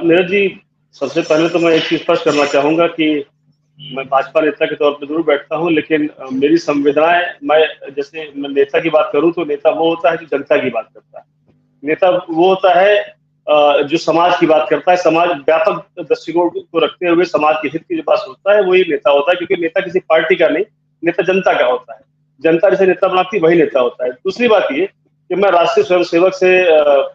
नीरज जी, सबसे पहले तो मैं एक चीज स्पष्ट करना चाहूंगा कि मैं भाजपा नेता के तौर पर जरूर बैठता हूं, लेकिन मेरी संवेदनाएं, मैं नेता की बात करूं तो नेता वो होता है जो जनता की बात करता है। नेता वो होता है जो समाज की बात करता है, समाज व्यापक दृष्टिकोण को रखते हुए समाज के हित की जो बात सोचता है वही नेता होता है, क्योंकि नेता किसी पार्टी का नहीं, नेता जनता का होता है। जनता जिसे नेता बनाती है वही नेता होता है। दूसरी बात ये कि मैं राष्ट्रीय स्वयंसेवक से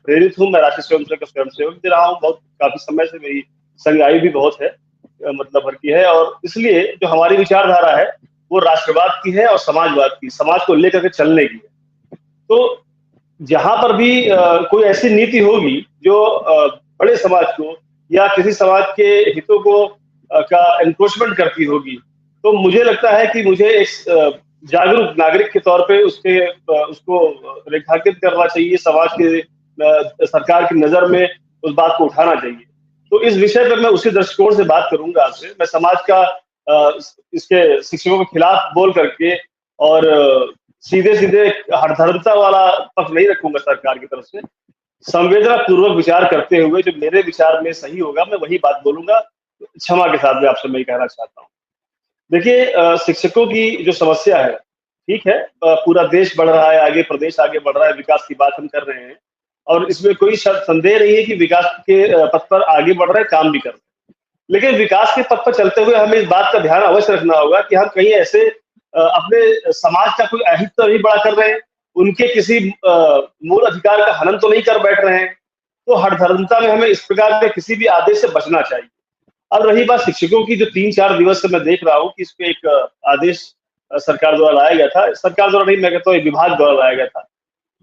प्रेरित हूँ। मैं राष्ट्रीय स्वयंसेवक का स्वयंसेवक भी रहा हूँ, बहुत काफी समय से मेरी संग आयु भी बहुत है, मतलब भर की है। और इसलिए जो हमारी विचारधारा है वो राष्ट्रवाद की है और समाजवाद की, समाज को लेकर के चलने की है। तो जहां पर भी कोई ऐसी नीति होगी जो बड़े समाज को या किसी समाज के हितों को का एनक्रोचमेंट करती होगी, तो मुझे लगता है कि मुझे एक जागरूक नागरिक के तौर पे उसको रेखांकित करना चाहिए, समाज के सरकार की नजर में उस बात को उठाना चाहिए। तो इस विषय पर मैं उसी दृष्टिकोण से बात करूंगा आपसे। मैं समाज का इसके शिक्षकों के खिलाफ बोल करके और सीधे सीधे हठधर्मिता वाला पक्ष नहीं रखूंगा सरकार की तरफ से। संवेदना पूर्वक विचार करते हुए जो मेरे विचार में सही होगा मैं वही बात बोलूंगा। क्षमा के साथ में आपसे मैं कहना चाहता हूँ। देखिए, शिक्षकों की जो समस्या है, ठीक है, पूरा देश बढ़ रहा है आगे, प्रदेश आगे बढ़ रहा है, विकास की बात हम कर रहे हैं और इसमें कोई संदेह नहीं है कि विकास के पथ पर आगे बढ़ रहे हैं, काम भी कर रहे हैं। लेकिन विकास के पथ पर चलते हुए हमें इस बात का ध्यान अवश्य रखना होगा कि हम कहीं ऐसे अपने समाज का कोई अहित तो नहीं बड़ा कर रहे हैं, उनके किसी मूल अधिकार का हनन तो नहीं कर बैठ रहे हैं। तो हठधर्मिता में हमें इस प्रकार के किसी भी आदेश से बचना चाहिए। अब रही बात शिक्षकों की, जो 3-4 दिवस से मैं देख रहा हूँ कि इस पे एक आदेश सरकार द्वारा लाया गया था। सरकार द्वारा नहीं, मैं कहता हूँ एक विभाग द्वारा लाया गया था।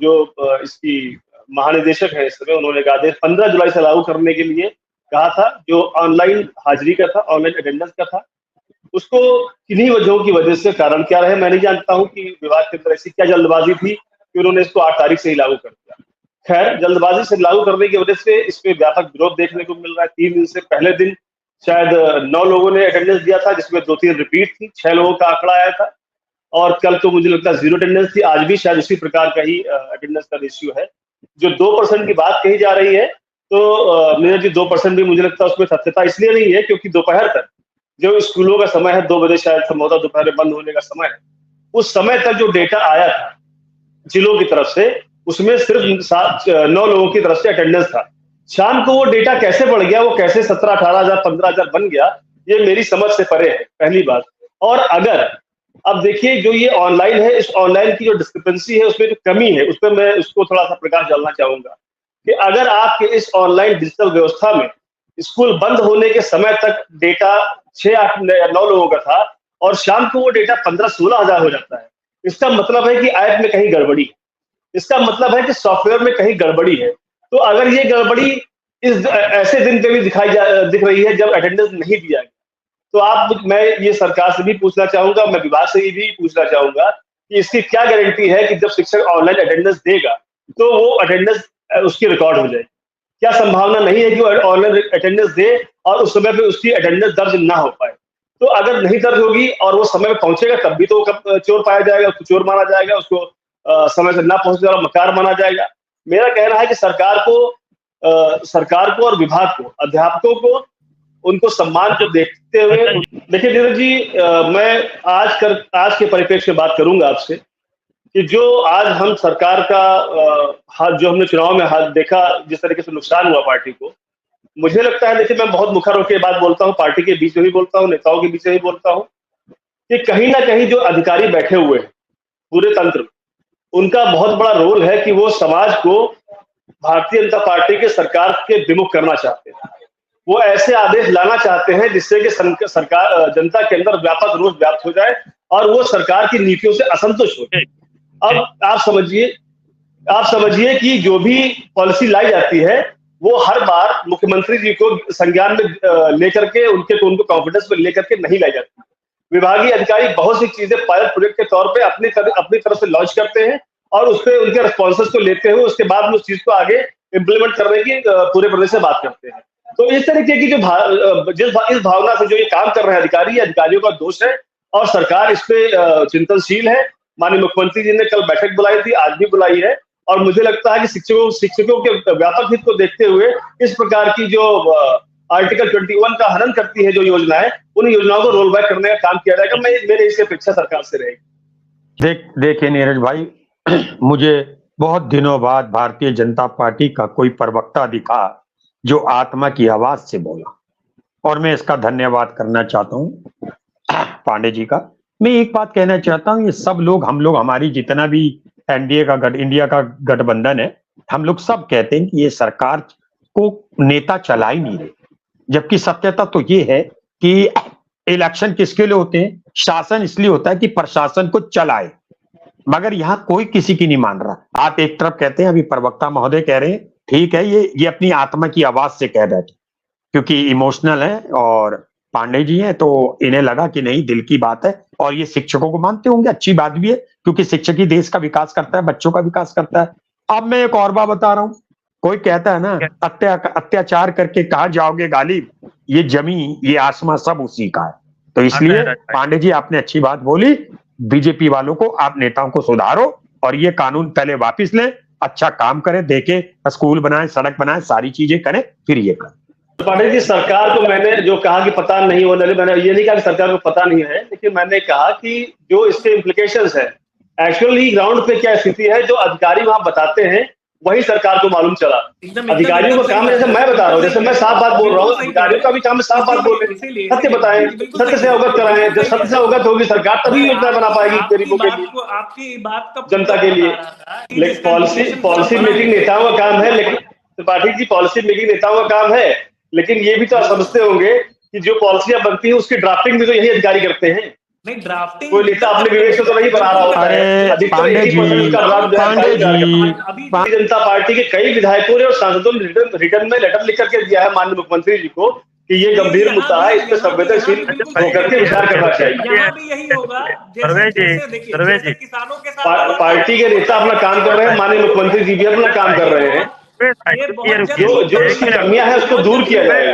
जो इसकी महानिदेशक है इस समय, उन्होंने एक आदेश 15 जुलाई से लागू करने के लिए कहा था, जो ऑनलाइन हाजिरी का था, ऑनलाइन अटेंडेंस का था। उसको किन्हीं वजहों की वजह से, कारण क्या रहे मैं नहीं जानता हूँ कि विभाग की तरफ से क्या जल्दबाजी थी कि उन्होंने इसको 8 तारीख से ही लागू कर दिया। खैर, जल्दबाजी से लागू करने की वजह से इस पे व्यापक विरोध देखने को मिल रहा है। 3 दिन से पहले दिन शायद 9 लोगों ने अटेंडेंस दिया था, जिसमें 2-3 रिपीट थी, 6 लोगों का आंकड़ा आया था। और कल तो मुझे लगता है 0 अटेंडेंस थी। आज भी शायद उसी प्रकार का ही अटेंडेंस का रेशियो है। जो 2% की बात कही जा रही है, तो नीरज जी 2% भी मुझे लगता है उसमें सत्यता इसलिए नहीं है क्योंकि दोपहर तक जो स्कूलों का समय है, 2 बजे शायद संभवतः दोपहर में बंद होने का समय है, उस समय तक जो डेटा आया था जिलों की तरफ से, उसमें सिर्फ 9 लोगों की तरफ से अटेंडेंस था। शाम को वो डेटा कैसे बढ़ गया, वो कैसे 17-18 हजार 15 हजार बन गया, ये मेरी समझ से परे है, पहली बात। और अगर अब देखिए, जो ये ऑनलाइन है, इस ऑनलाइन की जो डिस्क्रिपेंसी है, उसमें जो कमी है, उस पर मैं उसको थोड़ा सा प्रकाश डालना चाहूंगा कि अगर आपके इस ऑनलाइन डिजिटल व्यवस्था में स्कूल बंद होने के समय तक डेटा 6-8-9 लोगों का था और शाम को वो डेटा 15-16 हजार हो जाता है, इसका मतलब है कि ऐप में कहीं गड़बड़ी है। इसका मतलब है कि सॉफ्टवेयर में कहीं गड़बड़ी है। तो अगर ये गड़बड़ी इस ऐसे दिन पे भी दिख रही है जब अटेंडेंस नहीं दिया गया, तो मैं ये सरकार से भी पूछना चाहूंगा, मैं विभाग से भी पूछना चाहूंगा कि इसकी क्या गारंटी है कि जब शिक्षक ऑनलाइन अटेंडेंस देगा तो वो अटेंडेंस उसकी रिकॉर्ड हो जाएगी। क्या संभावना नहीं है कि वो ऑनलाइन अटेंडेंस दे और उस समय पे उसकी अटेंडेंस दर्ज ना हो पाए? तो अगर नहीं दर्ज होगी और वो समय में पहुंचेगा, तब भी तो चोर पाया जाएगा, उसको चोर माना जाएगा, उसको समय से ना पहुंचने वाला मकार माना जाएगा। मेरा कहना है कि सरकार को और विभाग को, अध्यापकों को, उनको सम्मान जो देखते हुए, देखिए नीरज जी, मैं आज के परिप्रेक्ष्य में बात करूंगा आपसे कि जो आज हम सरकार का हाथ, जो हमने चुनाव में हाथ देखा, जिस तरीके से नुकसान हुआ पार्टी को, मुझे लगता है, देखिए मैं बहुत मुखर होकर बात बोलता हूँ, पार्टी के बीच में भी बोलता हूँ, नेताओं के बीच में भी बोलता हूँ कि कहीं ना कहीं जो अधिकारी बैठे हुए हैं पूरे तंत्र, उनका बहुत बड़ा रोल है कि वो समाज को भारतीय जनता पार्टी के सरकार के विमुख करना चाहते हैं। वो ऐसे आदेश लाना चाहते हैं जिससे कि सरकार, जनता के अंदर व्यापक रोष व्याप्त हो जाए और वो सरकार की नीतियों से असंतुष्ट हो जाए। अब आप समझिए कि जो भी पॉलिसी लाई जाती है वो हर बार मुख्यमंत्री जी को संज्ञान में लेकर के उनको कॉन्फिडेंस में लेकर के नहीं लाई जाती। विभागीय अधिकारी बहुत सी चीजें पायलट प्रोजेक्ट के तौर पे अपनी तरफ से लॉन्च करते हैं और उस पर उनके रिस्पॉन्सेस को लेते हुए उसके बाद में उस चीज को आगे इम्प्लीमेंट करने की पूरे प्रदेश से बात करते हैं। तो इस तरीके की इस भावना से जो ये काम कर रहे हैं अधिकारियों का दोष है और सरकार इस पे चिंतनशील है। माननीय मुख्यमंत्री जी ने कल बैठक बुलाई थी, आज भी बुलाई है और मुझे लगता है कि शिक्षकों के व्यापक हित को देखते हुए इस प्रकार की जो आर्टिकल 21 का हनन करती है जो योजनाएं, उन योजनाओं को रोल बैक करने का काम किया जाएगा। मेरे इसकी अपेक्षा सरकार से रहेगी। देखिए नीरज भाई, मुझे बहुत दिनों बाद भारतीय जनता पार्टी का कोई प्रवक्ता दिखा जो आत्मा की आवाज से बोला, और मैं इसका धन्यवाद करना चाहता हूं पांडे जी का। मैं एक बात कहना चाहता हूं, ये सब लोग, हम लोग, हमारी जितना भी इंडिया का गठबंधन है, हम लोग सब कहते हैं कि ये सरकार को नेता चला ही नहीं रहे, जबकि सत्यता तो ये है कि इलेक्शन किसके लिए होते हैं? शासन इसलिए होता है कि प्रशासन को चलाए, मगर यहाँ कोई किसी की नहीं मान रहा। आप एक तरफ कहते हैं, अभी प्रवक्ता महोदय कह रहे हैं, ठीक है, ये अपनी आत्मा की आवाज से कह बैठे क्योंकि इमोशनल है, और पांडे जी हैं तो इन्हें लगा कि नहीं, दिल की बात है, और ये शिक्षकों को मानते होंगे, अच्छी बात भी है, क्योंकि शिक्षक ही देश का विकास करता है, बच्चों का विकास करता है। अब मैं एक और बात बता रहा हूं, कोई कहता है ना, अत्याचार करके कहा जाओगे गालिब, ये जमी ये आसमां सब उसी का है। तो इसलिए पांडे जी आपने अच्छी बात बोली, बीजेपी वालों को, आप नेताओं को सुधारो और ये कानून पहले वापस लें, अच्छा काम करें, देखें, स्कूल बनाएं, सड़क बनाएं, सारी चीजें करें, फिर ये करें। पांडे जी, सरकार को मैंने जो कहा कि पता नहीं होने, मैंने ये नहीं कहा कि सरकार को पता नहीं है, लेकिन मैंने कहा कि जो इसके इम्प्लीकेशंस है, एक्चुअली ग्राउंड पे क्या स्थिति है, जो अधिकारी वहां बताते हैं वही सरकार को मालूम चला। अधिकारियों का काम, जैसे मैं बता रहा हूँ, जैसे मैं साफ बात बोल रहा हूँ, अधिकारियों का भी काम साफ बात बोल रहे हैं, सत्य बताएं, सत्य से अवगत कराएं। जब सत्य से अवगत होगी सरकार, तभी योजना बना पाएगी गरीबों के लिए, आपकी बात का जनता के लिए। लेकिन पॉलिसी मेकिंग नेताओं का काम है, लेकिन त्रिपाठी जी, पॉलिसी मेकिंग नेताओं का काम है, लेकिन ये भी तो आप समझते होंगे कि जो पॉलिसियां बनती है उसकी ड्राफ्टिंग भी तो यही अधिकारी करते हैं। नहीं, ड्राफ्टिंग कोई नेता अपने विवेक से तो नहीं बना रहा होता है। पांडे जी, भारतीय जनता पार्टी के कई विधायकों ने और सांसदों ने रिटर्न में लेटर लिख करके दिया है माननीय मुख्यमंत्री जी को कि ये गंभीर मुद्दा है, इस पर संवेदनशील होकर के विचार करना चाहिए। यहाँ भी यही होगा। पार्टी के नेता अपना काम कर रहे हैं, माननीय मुख्यमंत्री जी भी अपना काम कर रहे हैं, जो इसकी कमियां हैं उसको दूर किया जाएगा।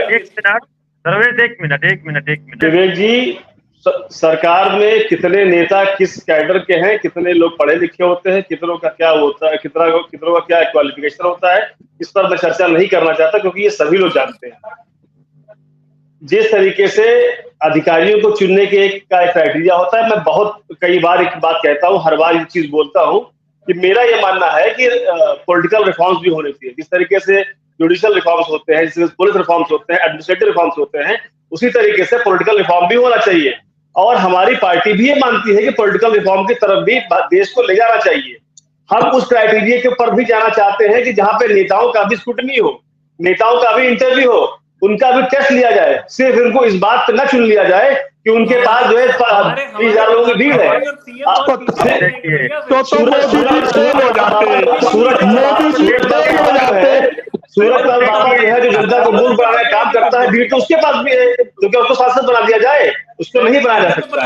एक मिनट विवेक जी, सरकार में कितने नेता किस कैडर के हैं, कितने लोग पढ़े लिखे होते हैं, कितनों का क्या होता है, कितनों का क्या क्वालिफिकेशन होता है, इस पर मैं चर्चा नहीं करना चाहता, क्योंकि ये सभी लोग जानते हैं। जिस तरीके से अधिकारियों को चुनने के एक क्राइटेरिया होता है, मैं बहुत कई बार एक बात कहता हूँ, हर बार ये चीज बोलता हूँ कि मेरा ये मानना है कि पॉलिटिकल रिफॉर्म्स भी होने चाहिए। जिस तरीके से जुडिशियल रिफॉर्म्स होते हैं, जिस पुलिस रिफॉर्म्स होते हैं, एडमिनिस्ट्रेटिव रिफॉर्म्स होते हैं, उसी तरीके से पॉलिटिकल रिफॉर्म भी होना चाहिए। और हमारी पार्टी भी ये मानती है कि पॉलिटिकल रिफॉर्म की तरफ भी देश को ले जाना चाहिए। हम उस क्राइटेरिया के ऊपर भी जाना चाहते हैं कि जहां पे नेताओं का भी स्क्रूटनी हो, नेताओं का भी इंटरव्यू हो, उनका भी टेस्ट लिया जाए। सिर्फ उनको इस बात पे न चुन लिया जाए कि उनके पास जो है 30,000 लोगों की भीड़ है। सूरत लाल बाबा जो है, जो जनता को मूल बनाने का काम करता है, भीड़ तो उसके पास भी है, क्योंकि उसको सांसद बना दिया जाए, उसको नहीं बनाया जा सकता।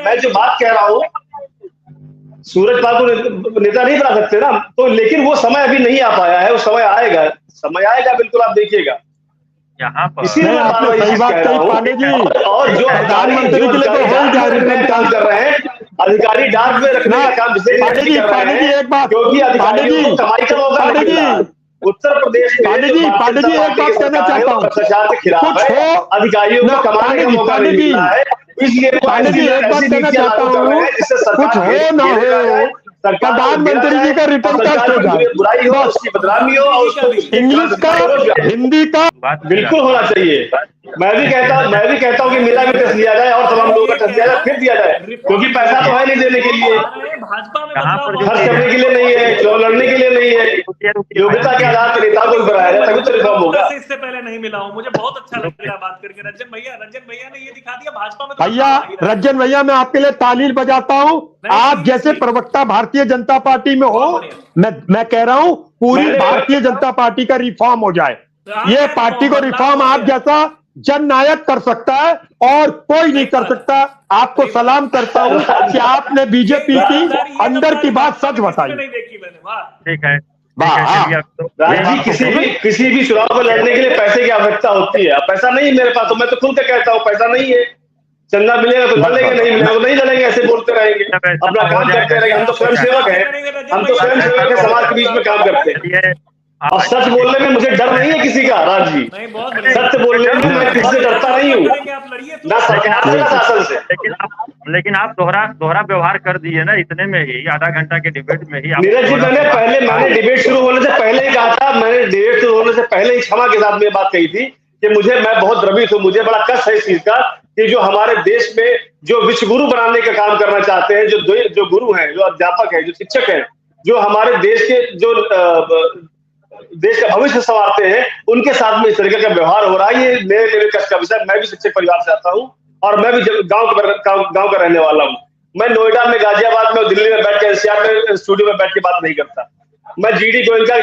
मैं जो बात कह रहा हूँ, सूरज लाल को नेता नहीं बना सकते ना, तो लेकिन वो समय अभी नहीं आ पाया है, वो समय आएगा, बिल्कुल आप देखिएगा। इसीलिए मैं सही बात कह रहा हूँ। और जो प्रधानमंत्री के लिए काम कर रहे हैं, अधिकारी डार्क में रखने का काम क्योंकि अधिकारियों को कमाई का मौका नहीं मिला। उत्तर प्रदेश में पांडे जी एक बात कहना चाहता हूँ, भ्रष्टाचार के खिलाफ है, अधिकारियों को कमाने का मौका नहीं मिला है, इसलिए पांडे जी एक बात कहना चाहता हूँ, कुछ हो ना हो, प्रधानमंत्री जी का रिटर्न टेस्ट हो जाए, बुराई हो, उसकी बदनामी हो, और इंग्लिश का, हिंदी का बिल्कुल होना चाहिए। मैं भी कहता हूँ कि मेरा भी टेस्ट लिया जाए और तमाम लोगों का टेस्ट लिया जाए, फिर दिया जाए, क्योंकि पैसा तो है नहीं देने के लिए, खर्च करने के लिए नहीं है, चुनाव लड़ने के लिए नहीं है, योग्यता के आधार पर नेता को बनाया जाए, तभी तो रिफॉर्म होगा। इससे पहले नहीं मिला हूँ, मुझे बहुत अच्छा लग रहा बात करके। रंजन भैया ने ये दिखा दिया भाजपा में। भैया रंजन भैया, मैं आपके लिए तालील बजाता हूँ। आप जैसे प्रवक्ता भारतीय जनता पार्टी में हो, मैं कह रहा हूँ पूरी भारतीय जनता पार्टी का रिफॉर्म हो जाए। ये पार्टी को रिफॉर्म आप जैसा जननायक कर सकता है और कोई नहीं कर सकता। आपको सलाम करता हूँ कि आपने बीजेपी की अंदर की बात सच बताई। ठीक है, किसी भी चुनाव को लड़ने के लिए पैसे की आवश्यकता होती है। पैसा नहीं मेरे पास, तो मैं तो खुल के कहता हूँ पैसा नहीं है। चंदा मिलेगा तो लड़ेंगे, नहीं मिलेगा तो नहीं लड़ेंगे, ऐसे बोलते रहेंगे, अपना काम करते रहेंगे। हम तो स्वयं सेवक हैं, हम तो स्वयं सेवक हैं, समाज के बीच में काम करते हैं। और सच बोलने में मुझे डर नहीं है किसी का, राज जी, सत्य बोलने में मैं किसी से डरता नहीं हूँ, ना सरकार से ना शासन से। लेकिन आप दोहरा व्यवहार कर दिए ना इतने में ही, आधा घंटा के डिबेट में ही। नीरज जी, मैंने डिबेट शुरू होने से पहले ही कहा था, मैंने डिबेट शुरू होने से पहले ही क्षमा के साथ में बात कही थी कि मैं बहुत द्रवित हूँ, मुझे बड़ा कष्ट है इस चीज का कि जो हमारे देश में जो विश्व गुरु बनाने का काम करना चाहते हैं, जो गुरु हैं, जो अध्यापक हैं, जो शिक्षक हैं, जो हमारे देश के जो देश का भविष्य संवारते हैं, उनके साथ में इस तरीके का व्यवहार हो रहा है। ये मेरे लिए कष्ट का विषय। मैं भी शिक्षक परिवार से आता हूँ और मैं भी गांव का रहने वाला हूँ। मैं नोएडा में, गाजियाबाद में, दिल्ली में बैठ के, एनसीआर में स्टूडियो में बैठ के बात नहीं करता। मैं जीडी गोयनका,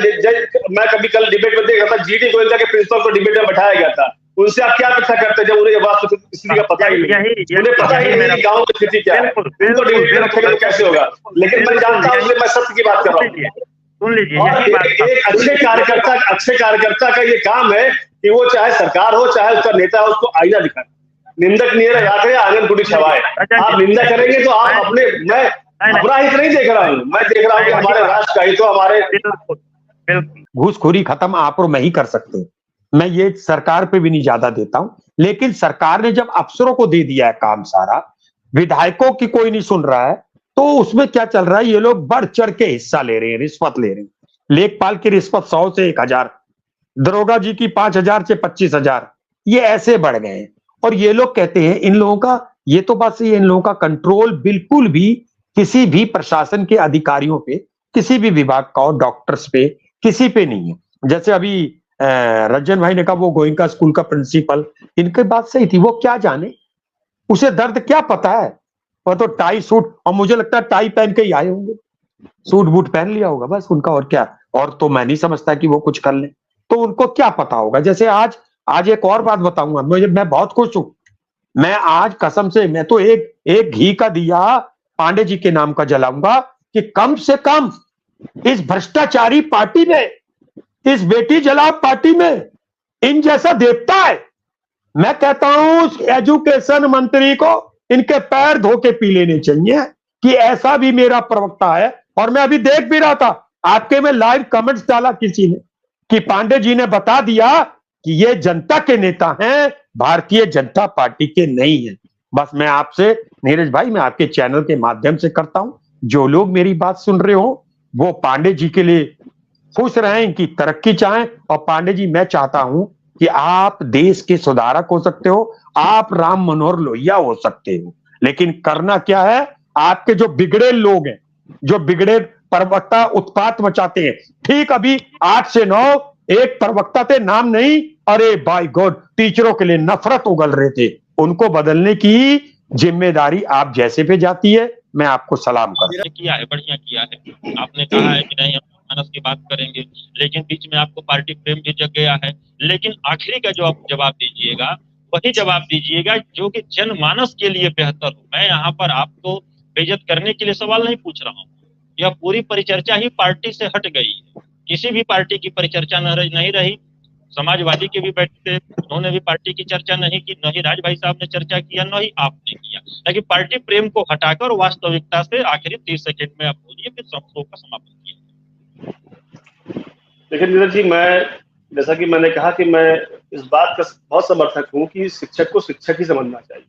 मैं कभी कल डिबेट में देख रहा था, जीडी गोयनका के प्रिंसिपल को डिबेट में बैठाया गया था। उनसे आप क्या अपेक्षा करते हैं जब उन्हें वास्तविक स्थिति का पता ही नहीं, उन्हें पता ही नहीं गाँव की स्थिति क्या है, उनको डिबेट में रखेगा तो कैसे होगा। लेकिन मैं जानता हूँ, मैं सत्य की बात कर रहा हूँ। सुन लीजिए, एक अच्छे कार्यकर्ता का ये काम है कि वो चाहे सरकार हो चाहे उसका नेता हो, उसको आईना दिखाए। निंदक नियर आंखें आंगन गुड़ी छवाए। आप निंदा करेंगे तो आप अपने, मैं अपना हित नहीं देख रहा हूँ, मैं देख रहा हूँ कि हमारे राष्ट्र का हित, तो हमारे घूसखोरी खत्म आप और मैं ही कर सकते हैं। मैं ये सरकार पे भी नहीं ज्यादा देता हूं, लेकिन सरकार ने जब अफसरों को दे दिया है काम सारा, विधायकों की कोई नहीं सुन रहा है, तो उसमें क्या चल रहा है, ये लोग बढ़ चढ़ के हिस्सा ले रहे हैं, रिश्वत ले रहे हैं। लेखपाल की रिश्वत 100 से 1000, दरोगा जी की 5000 से 25000, ये ऐसे बढ़ गए हैं। और ये लोग कहते हैं, इन लोगों का ये तो बस इन लोगों का कंट्रोल बिल्कुल भी किसी भी प्रशासन के अधिकारियों पे, किसी भी विभाग का और डॉक्टर्स पे, किसी पे नहीं है। जैसे अभी रंजन भाई ने कहा वो गोयनका स्कूल का प्रिंसिपल, इनकी बात सही थी, वो क्या जाने, उसे दर्द क्या पता है। वो तो टाई सूट, और मुझे लगता है टाई पहन के ही आए होंगे, सूट बूट पहन लिया होगा बस उनका, और क्या। और तो मैं नहीं समझता कि वो कुछ कर ले, तो उनको क्या पता होगा। जैसे आज एक और बात बताऊंगा, मैं बहुत खुश हूं। मैं आज कसम से, मैं तो एक घी का दिया पांडे जी के नाम का जलाऊंगा कि कम से कम इस भ्रष्टाचारी पार्टी में, इस बेटी जलाओ पार्टी में इन जैसा देवता है। मैं कहता हूं एजुकेशन मंत्री को इनके पैर धो के पी लेने चाहिए कि ऐसा भी मेरा प्रवक्ता है। और मैं अभी देख भी रहा था आपके में लाइव कमेंट्स डाला किसी ने कि पांडे जी ने बता दिया कि ये जनता के नेता हैं, भारतीय जनता पार्टी के नहीं है। बस मैं आपसे नीरज भाई, मैं आपके चैनल के माध्यम से करता हूं, जो लोग मेरी बात सुन रहे हो वो पांडे जी के लिए खुश रहें, इनकी तरक्की चाहें। और पांडे जी, मैं चाहता हूं कि आप देश के सुधारक हो सकते हो, आप राम मनोहर लोहिया हो सकते हो, लेकिन करना क्या है, आपके जो बिगड़े लोग हैं, जो बिगड़े प्रवक्ता उत्पात मचाते हैं, ठीक अभी 8 से 9 एक प्रवक्ता थे, नाम नहीं, अरे बाय गॉड, टीचरों के लिए नफरत उगल रहे थे, उनको बदलने की जिम्मेदारी आप जैसे पे जाती है। मैं आपको सलाम करता हूं। किया है, बढ़िया किया है। आपने कहा है कि नहीं हम मानस की बात करेंगे, लेकिन बीच में आपको पार्टी प्रेम भी जग गया है। लेकिन आखिरी का जो आप जवाब दीजिएगा वही जवाब दीजिएगा जो कि जनमानस के लिए बेहतर हो। मैं यहाँ पर आपको बेइज्जत करने के लिए सवाल नहीं पूछ रहा हूँ। यह पूरी परिचर्चा ही पार्टी से हट गई है, किसी भी पार्टी की परिचर्चा नहीं रही। समाजवादी के भी बैठे थे, उन्होंने भी पार्टी की चर्चा नहीं की, न ही राज भाई साहब ने चर्चा किया, न ही आपने किया। लेकिन पार्टी प्रेम को हटाकर वास्तविकता से आखिरी 30 सेकंड में आप बोलिए, फिर शो का समापन किया। देखिए नीरज जी, मैं जैसा कि मैंने कहा कि मैं इस बात का बहुत समर्थक हूँ कि शिक्षक को शिक्षक ही समझना चाहिए।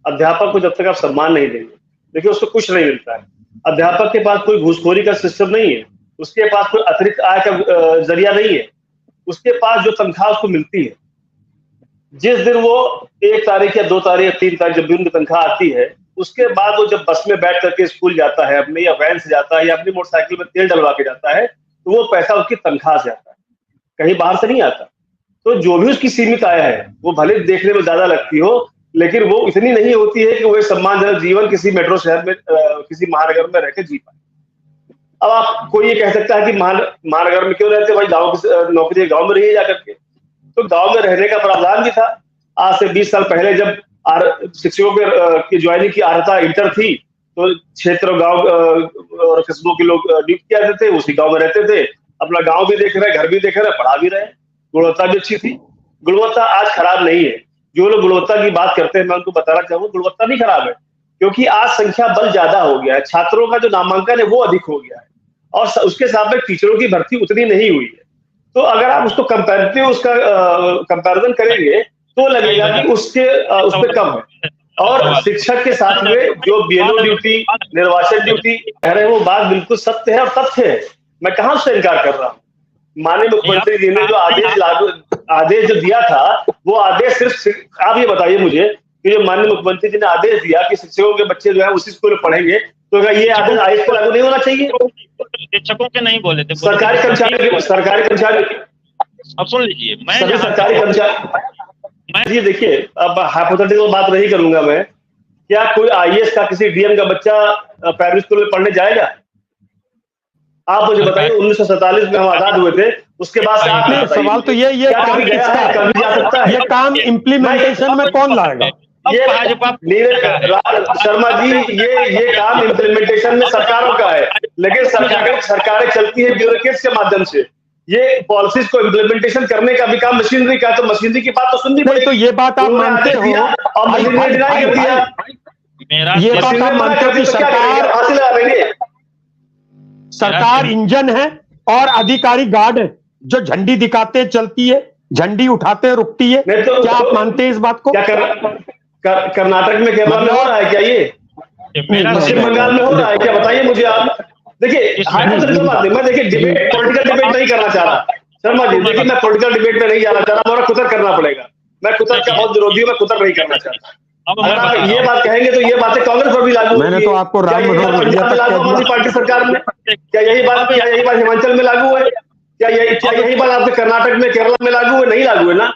अध्यापक को जब तक आप सम्मान नहीं देंगे, देखिए उसको कुछ नहीं मिलता है। अध्यापक के पास कोई घूसखोरी का सिस्टम नहीं है, उसके पास कोई अतिरिक्त आय का जरिया नहीं है। उसके पास जो तनख्वाह उसको मिलती है, जिस दिन वो 1 तारीख या 2 तारीख या 3 तारीख जब भी उनकी तनख्वाह आती है, उसके बाद वो जब बस में बैठ करके स्कूल जाता है अपने, या वैन से जाता है, या अपनी मोटरसाइकिल में तेल डलवा के जाता है, तो वो पैसा उसकी तनख्वाह से आता है, कहीं बाहर से नहीं आता। तो जो भी उसकी सीमित आय है, वो भले देखने में ज्यादा लगती हो, लेकिन वो इतनी नहीं होती है कि वो एक सम्मानजनक जीवन किसी मेट्रो शहर में, किसी महानगर में रहकर जी पाए। अब आप कोई ये कह सकता है कि महानगर में क्यों रहते भाई, गाँव की नौकरी गाँव में रही जाकर के। तो गाँव में रहने का प्रावधान भी था। आज से 20 साल पहले जब शिक्षकों की ज्वाइनिंग की अर्हता इंटर थी, तो क्षेत्र गाँव और कस्बों के लोग नियुक्त किया जाते थे, उसी गाँव में रहते थे, अपना गाँव भी देख रहे, घर भी देख रहे, पढ़ा भी रहे, गुणवत्ता भी अच्छी थी। गुणवत्ता आज खराब नहीं है। जो लोग गुणवत्ता की बात करते हैं, मैं उनको बताना चाहूंगा गुणवत्ता नहीं खराब है, क्योंकि आज संख्या बल ज्यादा हो गया है, छात्रों का जो नामांकन है वो अधिक हो गया है और उसके सापेक्ष टीचरों की भर्ती उतनी नहीं हुई है। तो अगर आप उसको कंपैरिजन करेंगे तो लगेगा कि उसपे कम है। और शिक्षक के साथ में जो बीएलओ ड्यूटी, निर्वाचन ड्यूटी कह रहे हैं वो बात बिल्कुल सत्य है और तथ्य है, मैं कहाँ उससे इनकार कर रहा हूँ। माननीय मुख्यमंत्री जी ने जो आदेश जो दिया था, वो आदेश सिर्फ, आप ये बताइए मुझे कि जो माननीय मुख्यमंत्री जी ने आदेश दिया कि शिक्षकों के बच्चे जो है उसी स्कूल में पढ़ेंगे, तो क्या ये आदेश आयुष पर लागू नहीं होना चाहिए? शिक्षकों के नहीं बोले थे, सरकारी कर्मचारी अब सुन लीजिए, मैं सभी सरकारी कर्मचारी, ये देखिए, अब हाइपोथेटिकल बात नहीं करूंगा मैं, क्या कोई आईएएस का किसी डीएम का बच्चा प्राइवेट स्कूल में पढ़ने जाएगा? आप मुझे बताइए, 1947 में हम आजाद हुए थे, उसके बाद से आप सवाल तो ये काम किसका है? कभी जा सकता है? ये काम इम्प्लीमेंटेशन में कौन लाएगा? ये शर्मा जी, ये काम इम्प्लीमेंटेशन में सरकारों का है, लेकिन सरकारें चलती है ब्यूरोक्रेट्स के माध्यम से। ये पॉलिसीज को इम्प्लीमेंटेशन करने का भी काम मशीनरी का, तो मशीनरी की बात तो सुननी पड़ेगी। तो ये बात आप मानते हो और मशीनरी ने डिनाई कर दिया, ये बात आप मानते हो कि सरकार इंजन है और अधिकारी गार्ड है, जो झंडी दिखाते चलती है, झंडी उठाते रुकती है? तो क्या आप मानते हैं इस बात को? कर्नाटक में केरला में हो रहा है क्या? ये पश्चिम बंगाल में हो रहा है क्या? बताइए मुझे आप। देखिए, मैं देखिए पॉलिटिकल डिबेट नहीं करना चाह रहा शर्मा जी, देखिए मैं पॉलिटिकल डिबेट में नहीं जाना चाह रहा, मेरा कुतर करना पड़ेगा, मैं कुतर का बहुत विरोधी हूँ, मैं कुतर नहीं करना चाहता। अगर आप ये बात कहेंगे तो ये बातें कांग्रेस पर भी लागू, मैंने तो आपको राम मनोहर पार्टी सरकार में, क्या यही बात हिमाचल में लागू है? क्या यही बात आपके कर्नाटक में, केरला में लागू है? नहीं लागू है ना,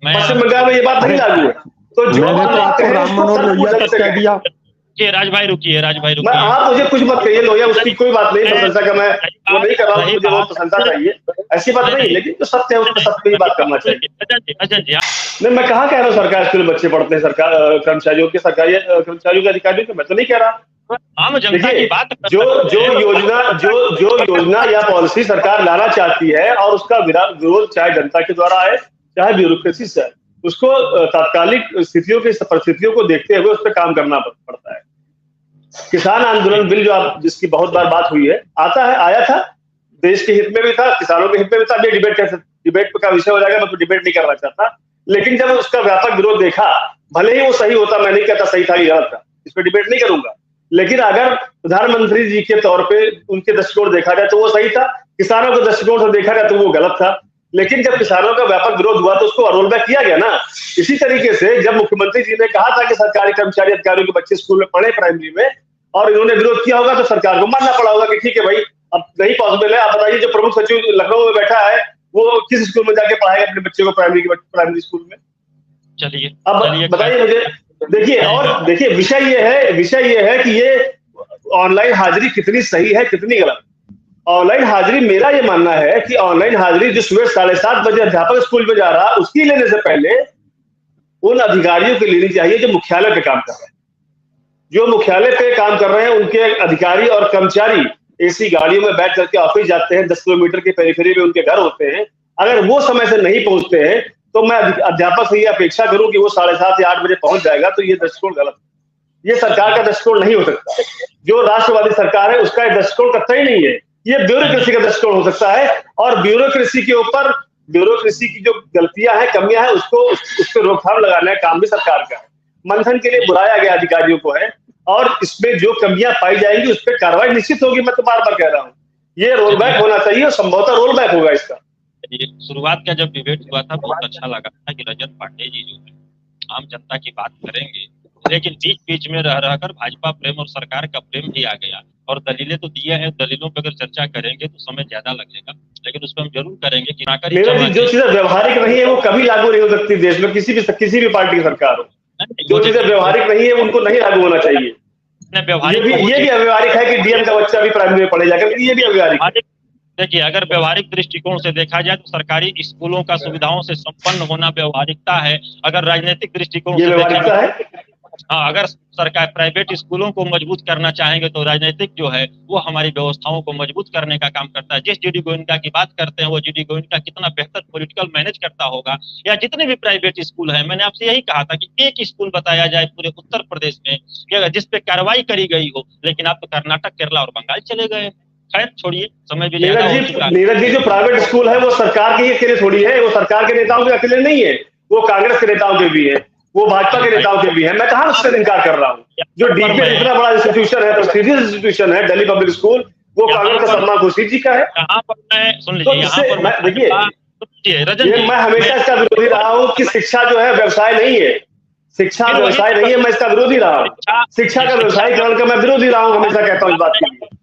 पश्चिम बंगाल में ये बात नहीं लागू है। तो जो आपको राम मनोहर तक कह दिया। राज भाई रुकिए, आप मुझे कुछ मत कहिए लोहिया, उसकी कोई बात नहीं, प्रशंसा का मैं वो नहीं कर रहा हूँ, मुझे बहुत प्रशंसा चाहिए, ऐसी बात नहीं, लेकिन जो सत्य है उसमें सत्य की बात करना चाहिए। नहीं, मैं कहाँ कह रहा हूँ सरकारी स्कूल में बच्चे पढ़ते हैं, सरकार कर्मचारियों के, सरकारी कर्मचारियों के, अधिकारियों के, मैं तो नहीं कह रहा। देखिए, जो योजना या पॉलिसी सरकार लाना चाहती है और उसका विरोध चाहे जनता के द्वारा है चाहे ब्यूरोक्रेसी से है, उसको तात्कालिक परिस्थितियों को देखते हुए उस पर काम करना पड़ता है। किसान आंदोलन बिल जिसकी बहुत बार बात हुई है, आया था, देश के हित में भी था, किसानों के हित में भी था। डिबेट का विषय हो जाएगा, मैं तो डिबेट नहीं करना चाहता, लेकिन जब उसका व्यापक विरोध देखा, भले ही वो सही होता, मैं नहीं कहता सही था या गलत था, इस पर डिबेट नहीं करूंगा, लेकिन अगर प्रधानमंत्री जी के तौर पे उनके दृष्टिकोण देखा जाए तो वो सही था, किसानों के दृष्टिकोण से देखा जाए तो वो गलत था। लेकिन जब किसानों का व्यापक विरोध हुआ तो उसको रोल बैक किया गया ना। इसी तरीके से जब मुख्यमंत्री जी ने कहा था कि सरकारी कर्मचारी अधिकारियों के बच्चे स्कूल में पढ़े प्राइमरी में, और इन्होंने विरोध किया होगा, तो सरकार को मानना पड़ा होगा कि ठीक है भाई, अब नहीं पॉसिबल है। आप बताइए, जो प्रमुख सचिव लखनऊ में बैठा है, वो किस स्कूल में जाके पढ़ाएगा अपने बच्चे को प्राइमरी स्कूल में? चलिए, अब बताइए मुझे। देखिए, विषय ये है कि ये ऑनलाइन हाजिरी कितनी सही है, कितनी गलत। ऑनलाइन हाजिरी, मेरा ये मानना है कि ऑनलाइन हाजिरी जो सुबह 7:30 बजे अध्यापक स्कूल में जा रहा, उसकी लेने से पहले उन अधिकारियों की लेनी चाहिए जो मुख्यालय पे काम कर रहे हैं। जो मुख्यालय पे काम कर रहे हैं उनके अधिकारी और कर्मचारी एसी गाड़ियों में बैठ करके ऑफिस जाते हैं, 10 किलोमीटर के पेरिफेरी में उनके घर होते हैं। अगर वो समय से नहीं पहुंचते हैं तो मैं अध्यापक से ये अपेक्षा करूं कि वो 7:30 या 8 बजे पहुंच जाएगा, तो ये दृष्टिकोण गलत है। ये सरकार का दृष्टिकोण नहीं हो सकता। जो राष्ट्रवादी सरकार है उसका दृष्टिकोण कतई नहीं है, ये ब्यूरोक्रेसी का दृष्टिकोण हो सकता है। और ब्यूरोक्रेसी के ऊपर, ब्यूरोक्रेसी की जो गलतियां हैं, कमियां हैं, उस पर रोकथाम लगाने का काम भी सरकार का है। मंथन के लिए बुलाया गया अधिकारियों को है, और इसमें जो कमियां पाई जाएंगी उस पर कार्रवाई निश्चित होगी। मैं तो बार बार कह रहा हूँ, ये रोल बैक होना चाहिए और संभवतः रोल बैक होगा इसका। शुरुआत का जब डिबेट हुआ था, बहुत अच्छा लगा था कि रजत पांडे जी जो है आम जनता की बात करेंगे, लेकिन बीच में रह कर भाजपा प्रेम और सरकार का प्रेम भी आ गया। और दलीलें तो दिए हैं, दलीलों पर अगर चर्चा करेंगे तो समय ज्यादा लगेगा, लेकिन उस पर हम जरूर करेंगे कि जो चीजें व्यवहारिक नहीं है वो कभी लागू नहीं हो सकती देश में, किसी भी पार्टी की सरकार हो। जो चीजें व्यवहारिक नहीं है उनको नहीं लागू होना चाहिए। ये भी अव्यवहारिक है कि डीएम का बच्चा भी प्राइमरी में पढ़े जाकर, ये भी अव्यवहारिक है। देखिए, अगर व्यवहारिक दृष्टिकोण से देखा जाए तो सरकारी स्कूलों का सुविधाओं से संपन्न होना व्यवहारिकता है। अगर राजनीतिक दृष्टिकोण से देखा जाए, हाँ, अगर सरकार प्राइवेट स्कूलों को मजबूत करना चाहेंगे तो राजनीतिक जो है वो हमारी व्यवस्थाओं को मजबूत करने का काम करता है। जिस जीडी गोयनका की बात करते हैं वो जीडी गोयनका कितना बेहतर पॉलिटिकल मैनेज करता होगा, या जितने भी प्राइवेट स्कूल हैं। मैंने आपसे यही कहा था कि एक स्कूल बताया जाए पूरे उत्तर प्रदेश में जिसपे कार्रवाई करी गई हो, लेकिन आप तो कर्नाटक, केरला और बंगाल चले गए। खैर छोड़िए, समय भी ज्यादा हो चुका है। नीरज जी, जो प्राइवेट स्कूल है वो सरकार के ही अकेले थोड़ी है, वो सरकार के नेताओं के अकेले नहीं है, वो कांग्रेस के नेताओं के भी है, वो भाजपा के नेताओं के भी है। मैं कहाँ उससे इनकार कर रहा हूँ। जो डीपीएस इतना बड़ा इंस्टीट्यूशन है, प्रेस्टीजियस इंस्टीट्यूशन है, दिल्ली पब्लिक स्कूल, वो कांग्रेस का सलमान खुर्शीद जी का है। यहाँ पर मैं सुन लीजिए, यहाँ पर देखिए, मैं हमेशा इसका विरोधी रहा हूँ कि शिक्षा जो है व्यवसाय नहीं है, शिक्षा व्यवसाय नहीं है, मैं इसका विरोधी रहा हूँ। शिक्षा का व्यवसायीकरण का मैं विरोधी रहा हूँ, हमेशा कहता हूँ इस बात के लिए।